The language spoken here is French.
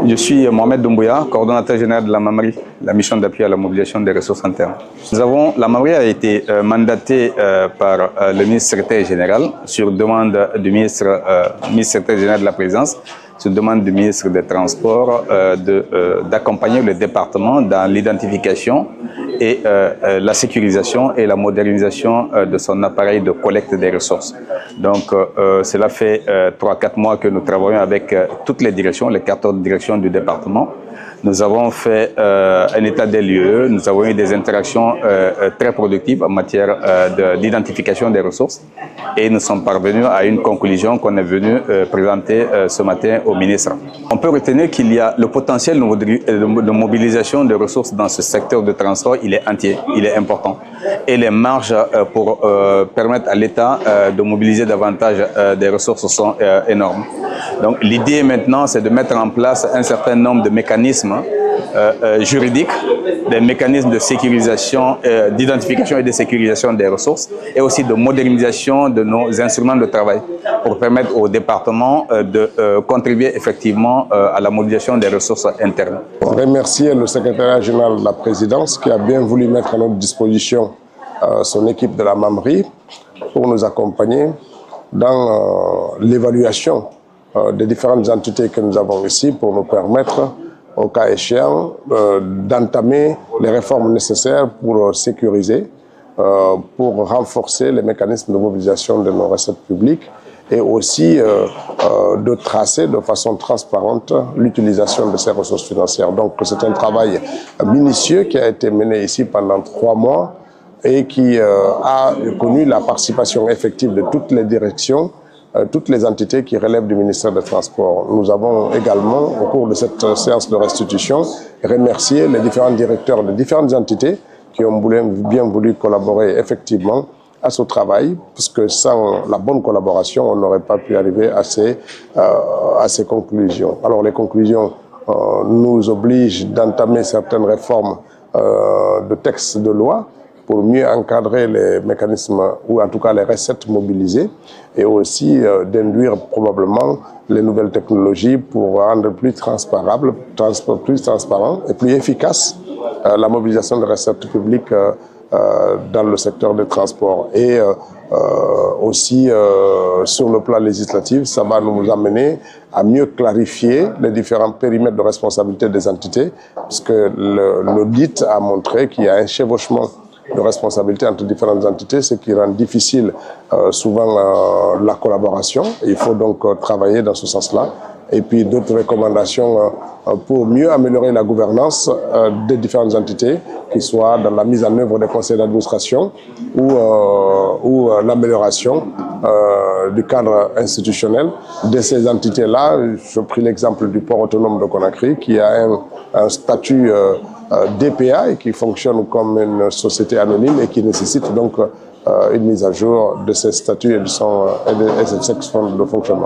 Je suis Mohamed Doumbouya, coordonnateur général de la MAMRI, la mission d'appui à la mobilisation des ressources internes. La MAMRI a été mandatée par le ministre secrétaire général sur demande du ministre secrétaire général de la Présidence, sur demande du ministre des Transports, d'accompagner le département dans l'identification et la sécurisation et la modernisation de son appareil de collecte des ressources. Donc, cela fait 3-4 mois que nous travaillons avec toutes les directions, les 14 directions du département. Nous avons fait un état des lieux, nous avons eu des interactions très productives en matière d'identification des ressources et nous sommes parvenus à une conclusion qu'on est venu présenter ce matin au ministre. On peut retenir qu'il y a le potentiel de mobilisation de ressources dans ce secteur de transport, il est entier, il est important. Et les marges pour permettre à l'État de mobiliser davantage des ressources sont énormes. Donc l'idée maintenant, c'est de mettre en place un certain nombre de mécanismes juridiques, des mécanismes de sécurisation, d'identification et de sécurisation des ressources, et aussi de modernisation de nos instruments de travail pour permettre au département de contribuer effectivement à la mobilisation des ressources internes. On remercie le secrétariat général de la présidence qui a bien voulu mettre à notre disposition son équipe de la MAMRI pour nous accompagner dans l'évaluation des différentes entités que nous avons ici pour nous permettre, au cas échéant, d'entamer les réformes nécessaires pour sécuriser, pour renforcer les mécanismes de mobilisation de nos recettes publiques et aussi de tracer de façon transparente l'utilisation de ces ressources financières. Donc c'est un travail minutieux qui a été mené ici pendant 3 mois et qui a connu la participation effective de toutes les directions, toutes les entités qui relèvent du ministère des Transports. Nous avons également, au cours de cette séance de restitution, remercié les différents directeurs de différentes entités qui ont bien voulu collaborer effectivement à ce travail, puisque sans la bonne collaboration, on n'aurait pas pu arriver à ces conclusions. Alors les conclusions nous obligent d'entamer certaines réformes de textes de loi pour mieux encadrer les mécanismes, ou en tout cas les recettes mobilisées, et aussi d'induire probablement les nouvelles technologies pour rendre plus transparent et plus efficace la mobilisation des recettes publiques dans le secteur des transports. Et aussi sur le plan législatif, ça va nous amener à mieux clarifier les différents périmètres de responsabilité des entités, puisque l'audit a montré qu'il y a un chevauchement de responsabilité entre différentes entités, ce qui rend difficile souvent la collaboration. Il faut donc travailler dans ce sens-là. Et puis d'autres recommandations pour mieux améliorer la gouvernance des différentes entités, qui soient dans la mise en œuvre des conseils d'administration ou l'amélioration du cadre institutionnel de ces entités-là. Je pris l'exemple du port autonome de Conakry, qui a un statut DPA et qui fonctionne comme une société anonyme et qui nécessite donc une mise à jour de ses statuts et de ses fonds de fonctionnement.